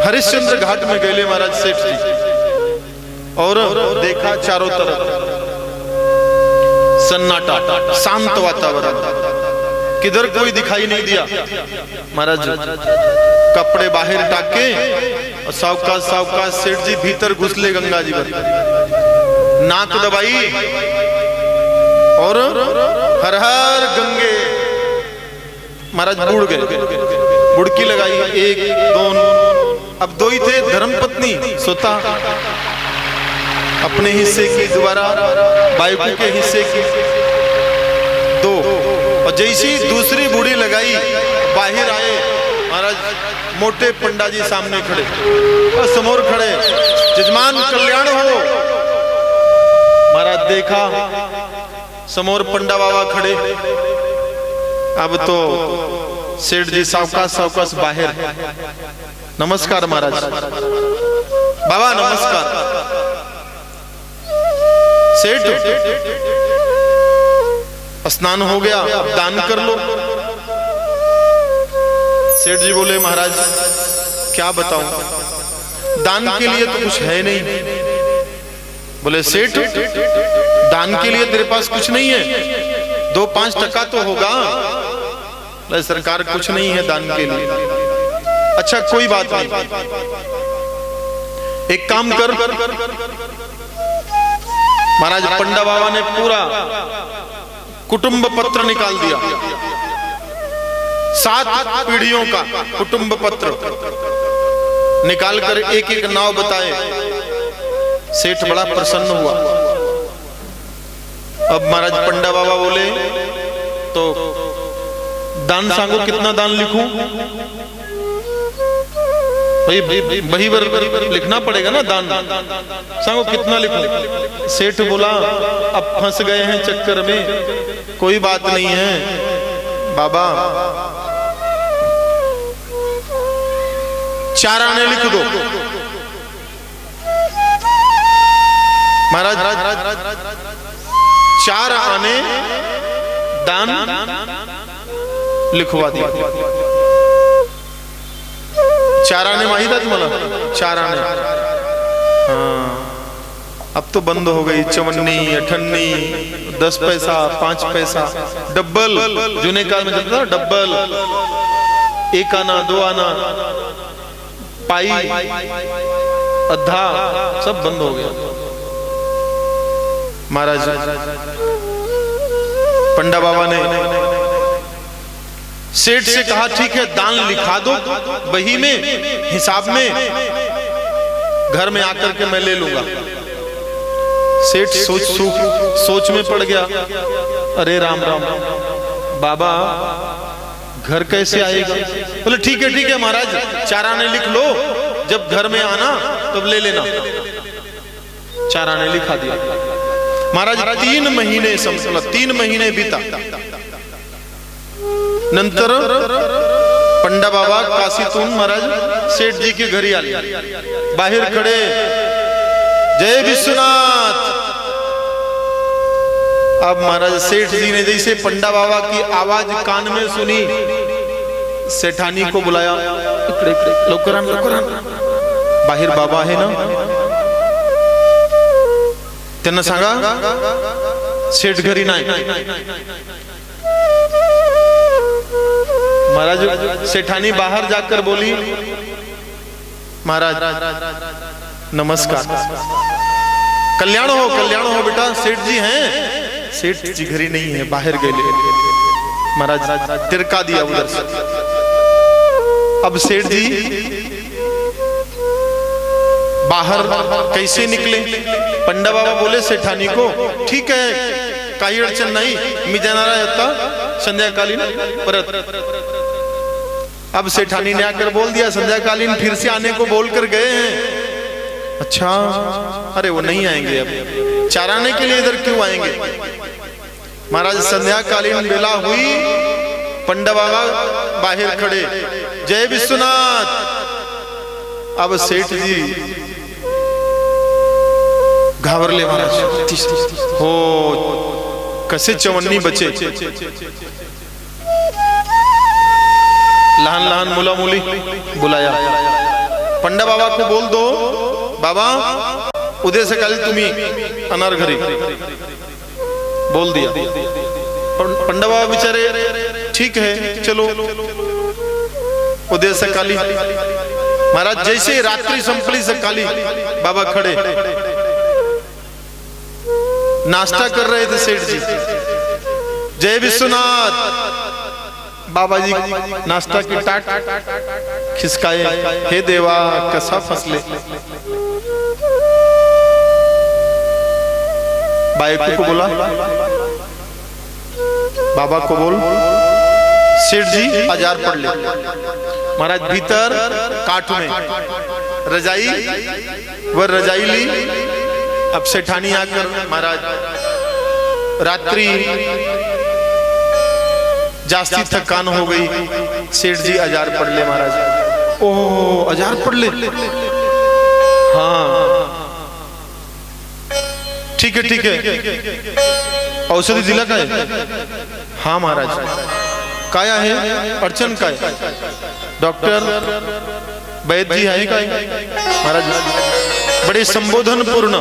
हरिश्चंद्र घाट में गए महाराज सेठ जी, और देखा चारों तरफ सन्नाटा, शांत वातावरण, किधर कोई दिखाई नहीं दिया। महाराज कपड़े बाहर टाके और सावकाश सावकाश सेठ जी भीतर घुसले गंगा जी पर, नाक दबाई और हर हर गंगे। महाराज बूढ़ गए, बुड़की लगाई, 1 2, अब 2 ही थे, धर्मपत्नी सोता अपने हिस्से की, दोबारा बाइकू के हिस्से की 2, और जैसी दूसरी बूढ़ी लगाई बाहर आए महाराज, मोटे पंडा जी सामने खड़े और समोर खड़े, जजमान कल्याण हो। महाराज देखा समोर पंडा बाबा खड़े, अब तो सेठ जी सावकाश सावकाश बाहर, नमस्कार महाराज, बाबा नमस्कार। सेठ स्नान हो गया, अब दान कर लो। सेठ जी बोले महाराज क्या बताऊं, दान के लिए तो कुछ है नहीं। बोले सेठ दान के लिए तेरे पास कुछ नहीं है, 2-5 टका तो होगा। बोले सरकार कुछ नहीं है दान के लिए। अच्छा कोई बात नहीं, एक काम कर। महाराज पंडा बाबा ने पूरा कुटुंब पत्र निकाल दिया, 7 पीढ़ियों का कुटुंब पत्र निकाल कर एक एक नाव बताए। सेठ बड़ा प्रसन्न हुआ। अब महाराज पंडा बाबा बोले तो दान सांगो, कितना दान लिखूं? भाई भर लिखना पड़ेगा ना दान, सांगो कितना लिखूं? सेठ बोला अब फंस गए हैं चक्कर में, कोई बात नहीं है बाबा, 4 आने लिख दो। महाराज 4 आने दान लिखवा दिया। 4 आने माहित है तुम्हाला? 4 आने। हाँ अब तो बंद हो गई, 54, 58, 10 पैसा, 5 पैसा, डब्बल जूने काल में चलता था, डब्बल, 1 आना, 2 आना, पाई, अद्धा, सब बंद हो गया। महाराज पंडा बाबा ने सेठ से कहा ठीक है दान लिखा दो बही में, हिसाब में, घर में आकर के मैं ले लूंगा। सेठ सोच में पड़ गया, अरे राम राम बाबा घर कैसे आएगा? बोले ठीक है महाराज 4 आने लिख लो, जब घर में आना तब ले लेना। 4 आने लिखा दिया। महाराज 3 महीने संपला, 3 महीने बीता। नंतर पंडा बाबा काशीतून महाराज सेठ जी के घरी आले, बाहर खड़े, जय विश्वनाथ। अब महाराज सेठ जी ने जैसे पंडा बाबा की आवाज कान में सुनी, सेठानी को बुलाया, लौकरान बाहर बाबा है ना, त्यांना सांगा सेठ घरी नाही। महाराज सेठानी बाहर जाकर बोली, महाराज नमस्कार, कल्याण हो बेटा, सेठ जी हैं? सेठ जी घरी नहीं है, बाहर गए। महाराज तिरका दिया उधर से। अब सेठ जी बाहर कैसे निकले? पंडा बाबा बोले सेठानी को, ठीक है काही अडचण नाही, मी जाणार आहे आता संध्याकालीन परत। अब सेठानी ने आकर बोल दिया संध्याकालीन फिर से आने को बोल कर गए हैं। अच्छा, अरे वो नहीं आएंगे, अब 4 आने के लिए इधर क्यों आएंगे? महाराज संध्याकालीन बेला हुई, पंडा बाबा बाहर खड़े, जय विश्वनाथ। अब सेठ जी घाबरले महाराज, हो कसे 54 बचे, लहान लहान मुला मुली बुलाया। पंडा बाबा को बोल दो, बाबा उद्या सकाळी तुम्ही अनार घरी, बोल दिया। पंडा बाबा बिचारे ठीक है चलो, उद्या सकाळी। महाराज जैसे रात्रि संपली सकाळी, बाबा खड़े नाश्ता कर रहे थे सेठ जी, जय विश्वनाथ। बाबा जी नाश्ता की टाट खिसकाए, हे देवा कसा फसले। बाइक को बोला, बाबा को बोल सेठ जी हजार पढ़ ले। महाराज भीतर काठ में रजाई, वह रजाई ली। अब सेठानी आकर, महाराज रात्रि जास्ती थकान हो गई, सेठ जी हजार पढ़ ले। महाराज ओह हजार पढ़ ले, हाँ ठीक है ठीक है। औषधि दिला का है? हाँ महाराज। काया है? अड़चन का है? डॉक्टर वैद्य जी है का? महाराज बड़े संबोधन पूर्ण।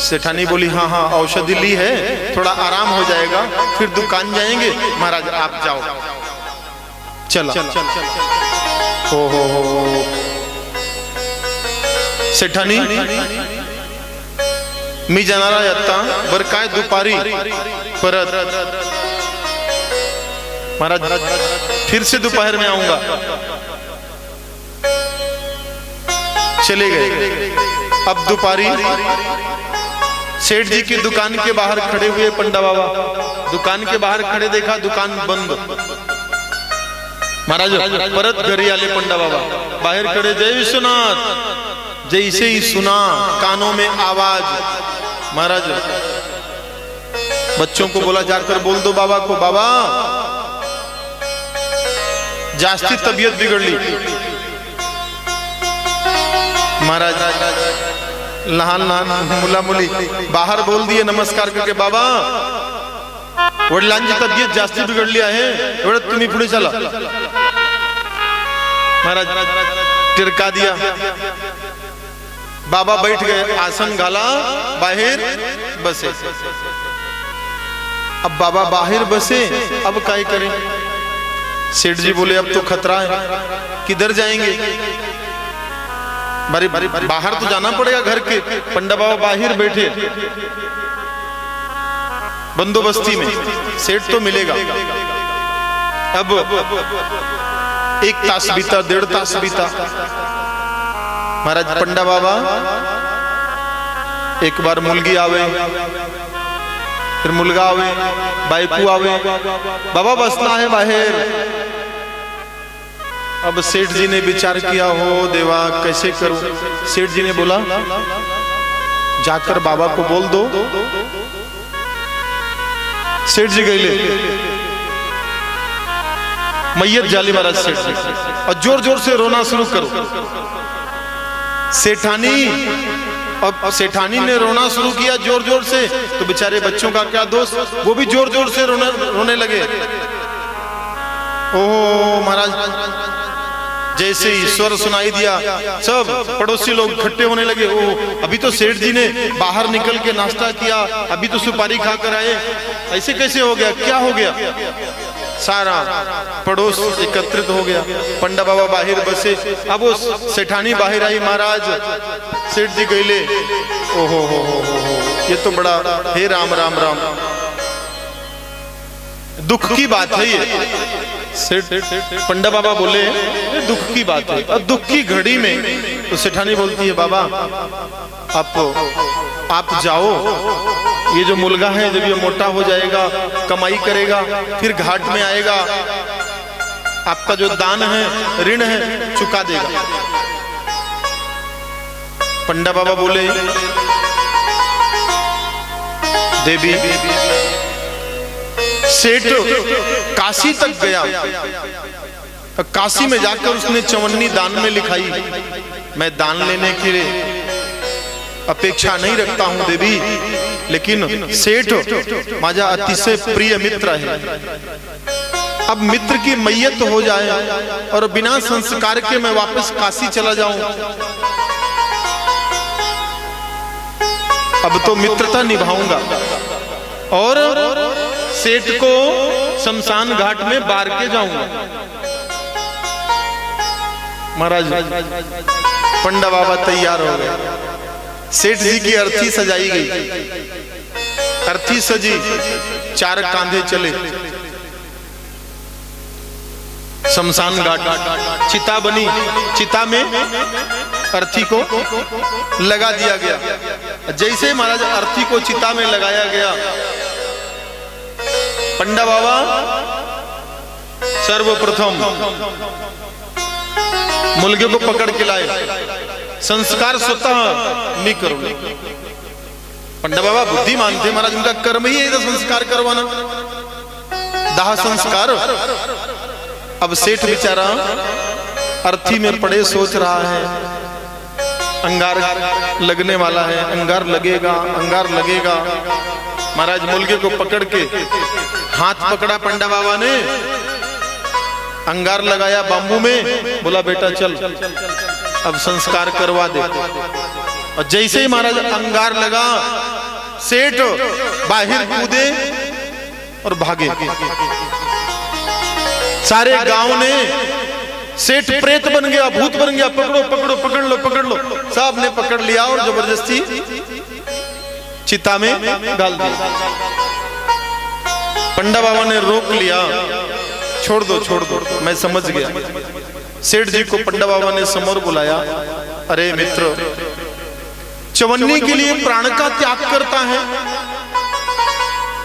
सेठानी बोली हाँ हाँ औषधि ली है, थोड़ा आराम हो जाएगा, फिर दुकान जाएंगे। महाराज आप जाओ। चला हो सेठानी मी जाणारा आता बर काय दुपारी परत। महाराज फिर से दोपहर में आऊंगा। चले गए। अब दोपहरी सेठ जी की दुकान के बाहर खड़े हुए पंडा बाबा, दुकान के बाहर खड़े देखा दुकान बंद। महाराज परत घरी आले पंडा बाबा, बाहर खड़े, जय विश्वनाथ। जैसे ही सुना कानों में आवाज, महाराज बच्चों को बोला जाकर बोल दो बाबा को, बाबा जास्ती तबीयत बिगड़ ली। महाराज लहान लहान मुला मुली बाहर बोल दिए नमस्कार करके, बाबा वडिलांची तब्येत जास्ती बिघडली आहे, एवढं तुम्ही पुढे चला। महाराज टिरका दिया, बाबा बैठ गए, आसन घाला, बाहर बसे। अब बाबा बाहर बसे, अब काय करें? सेठ जी बोले अब तो खतरा है, किधर जाएंगे? बाहर तो जाना पड़ेगा घर के। पंडा बाबा बाहर बैठे बंदोबस्ती में, सेठ तो मिलेगा। अब 1 तास बीता, 1.5 तास बीता। महाराज पंडा बाबा एक बार मुलगी आवे, फिर मुलगा आवे, बायकू आवे, बाबा बसना है बाहर। अब सेठ जी ने विचार किया, हो देवा कैसे करूं? सेठ जी ने बोला जाकर बाबा को बोल दो। सेठ जी गए, मैयत जाली महाराज सेठ जी, और जोर जोर से रोना शुरू करो। सेठानी, अब सेठानी ने रोना शुरू किया जोर जोर से, तो बेचारे बच्चों का क्या दोष, वो भी जोर जोर से रोने लगे। ओह महाराज जैसे ही स्वर सुनाई दिया, सब पड़ोसी लोग इकट्ठे होने लगे। ओह अभी तो सेठ जी ने बाहर निकल के नाश्ता किया, अभी तो सुपारी खाकर आए, ऐसे कैसे हो गया, क्या हो गया? सारा पड़ोस एकत्रित हो गया। पंडा बाबा बाहर बसे, अब वो सेठानी बाहर आई, महाराज सेठ जी गईले। ओहो हो ये तो बड़ा, हे राम राम राम, दुख की बात है ये। सेठ पंडा बाबा बोले ये दुख की बात है। और दुख की घड़ी में तो सेठानी बोलती है, बाबा आप जाओ, ये जो मुलगा है जब ये मोटा हो जाएगा, कमाई करेगा, फिर घाट में आएगा, आपका जो दान है, ऋण है, चुका देगा। पंडा बाबा बोले, देवी सेठ काशी तक गया, काशी में जाकर उसने चवन्नी दान में लिखाई, मैं दान लेने के लिए अपेक्षा नहीं रखता हूं देवी, लेकिन सेठ माझा अतिशय प्रिय मित्र है। अब मित्र की मैयत हो जाए और बिना संस्कार के मैं वापस काशी चला जाऊं, अब तो मित्रता निभाऊंगा और सेठ को शमशान घाट में बार के जाऊंगा। महाराज पंडा बाबा तैयार हो गए, सेठ जी की अर्थी सजाई गई, अर्थी सजी, 4 कांधे चले, शमशान घाट, चिता बनी, चिता में अर्थी को लगा दिया गया। जैसे महाराज अर्थी को चिता में लगाया गया, पंडा बाबा सर्वप्रथम मुर्गे को पकड़ के लाए, संस्कार स्वतः नहीं करोगे। पंडा बाबा बुद्धिमान थे महाराज, उनका कर्म ही है संस्कार करवाना, दाह संस्कार। अब सेठ बेचारा अर्थी में पड़े सोच रहा है, अंगार लगने वाला है, अंगार लगेगा, अंगार लगेगा। महाराज मुर्गे को पकड़ के हाथ पकड़ा पंडा बाबा ने, अंगार लगाया बांबू में, बोला बेटा चल अब संस्कार करवा दे। और जैसे ही महाराज अंगार लगा, सेठ बाहर कूदे और भागे। सारे गांव ने, सेठ प्रेत बन गया, भूत बन गया, पकड़ो पकड़ो पकड़ लो पकड़ लो, सब ने पकड़ लिया और जबरदस्ती चिता में डाल दिया। पंडा बाबा ने रोक लिया, छोड़ दो छोड़ दो, मैं समझ गया। सेठ जी को पंडा बाबा ने समोर बुलाया, अरे मित्र, चवन्नी के लिए प्राण का त्याग करता है।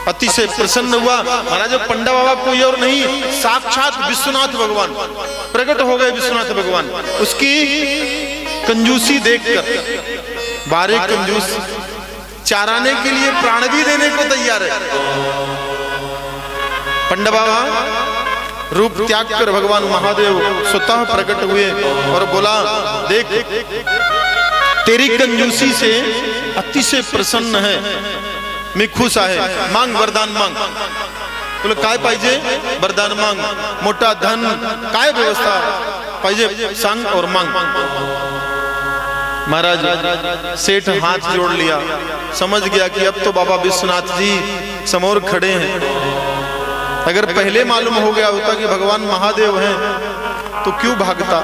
अति से प्रसन्न हुआ महाराज। पंडा बाबा कोई और नहीं, साक्षात विश्वनाथ भगवान प्रकट हो गए। विश्वनाथ भगवान उसकी कंजूसी देखकर, बारे कंजूस, चाराने के लिए प्राण भी देने को तैयार है। पंडा बाबा रूप त्याग कर भगवान महादेव स्वतः प्रकट हुए और बोला, देख तेरी कंजूसी से अति से प्रसन्न है, मी खुश आहे, मांग वरदान मांग। तुला काय पाहिजे? वरदान मांग, मोठा धन, काय व्यवस्था पाहिजे सांग और मांग। महाराज सेठ हाथ जोड़ लिया, समझ गया कि अब तो बाबा विश्वनाथ जी समोर खड़े हैं। अगर पहले मालूम हो गया होता कि भगवान महादेव हैं तो क्यों भागता।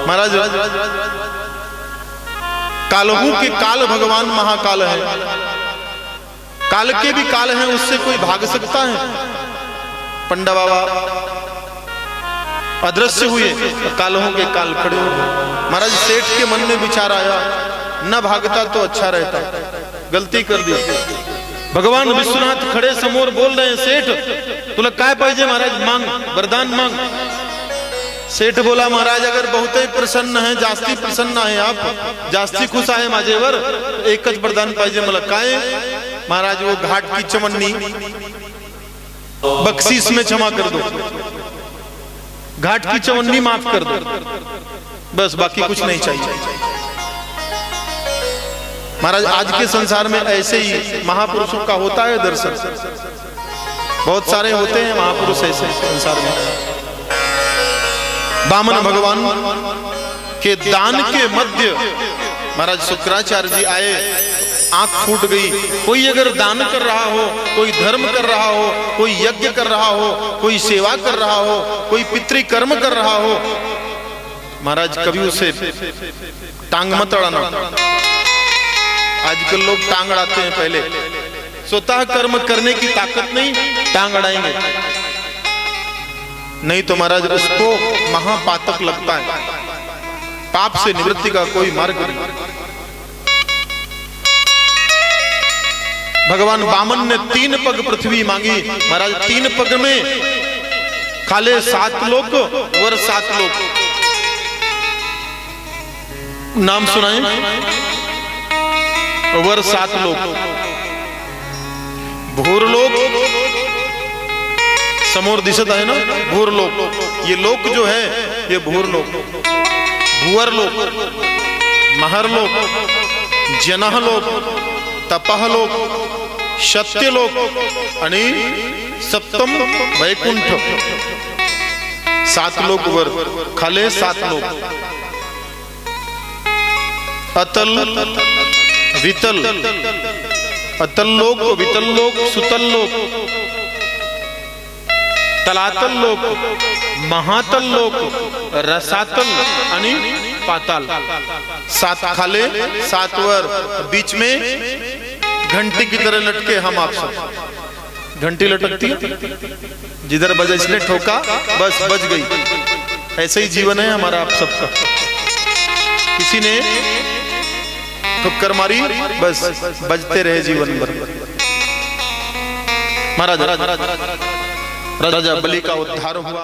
महाराज कालहू के काल भगवान महाकाल है, काल के भी काल हैं, उससे कोई भाग सकता है? पंडा बाबा अदृश्य हुए, कालों के काल खड़े हो। महाराज सेठ के मन में विचार आया, न भागता तो अच्छा रहता, गलती कर दी। भगवान विश्वनाथ खड़े समोर बोल रहे हैं, सेठ तुला काय पाहिजे? महाराज मांग, वरदान मांग। सेठ बोला, महाराज अगर बहुत ही प्रसन्न है, जास्ती प्रसन्न आहे आप, जास्ती खुश आहे माझेवर, एकच वरदान पाहिजे मला। काय? महाराज वो घाट की चवन्नी बख्शीश में क्षमा कर दो, घाट की चवन्नी माफ कर दो, बस बाकी कुछ नहीं चाहिए। महाराज आज के संसार में ऐसे ही महापुरुषों का होता है दर्शन, बहुत सारे होते हैं महापुरुष ऐसे संसार में। वामन भगवान के दान के मध्य महाराज शुक्राचार्य जी आए, आंख फूट गई। कोई अगर दान कर रहा हो, कोई धर्म कर रहा हो, कोई यज्ञ कर रहा हो, कोई सेवा कर रहा हो, कोई पितृकर्म कर रहा हो, महाराज कभी उसे टांग मत अड़ाना। आजकल लोग टांग अड़ाते हैं, पहले स्वतः कर्म करने की ताकत नहीं, टांग अड़ाएंगे, नहीं तो महाराज उसको महापातक लगता है। पाप से निवृत्ति का कोई मार्ग नहीं। भगवान वामन ने 3 पग पृथ्वी मांगी। महाराज 3 पग में खाले 7 लोक वर 7 लोक। नाम सुनाए? वर 7 लोक। भूरलोक समोर दिसत आहे ना, भूरलोक। ये लोक जो है ये भूरलोक, भूअरलोक, महरलोक, जनहलोक, तपहलोक, सत्यलोक आणि सप्तम वैकुंठ। 7 लोक वर, खाले 7 लोक। अतल वितल, अतल लोक, वितल लोक, सुतल लोक, तलातल लोक, महातल लोक, रसातल आणि पाताल। 7 खाले 7 वर, बीच में घंटी की तरह लटके हम आप सब। घंटी लटकती है, जिधर बजा इसने ठोका बस बज गई। ऐसा ही जीवन है हमारा आप सबका। किसी ने ठोकर मारी बस बजते रहे जीवन भर। महाराज राजा बलि का उद्धार हुआ।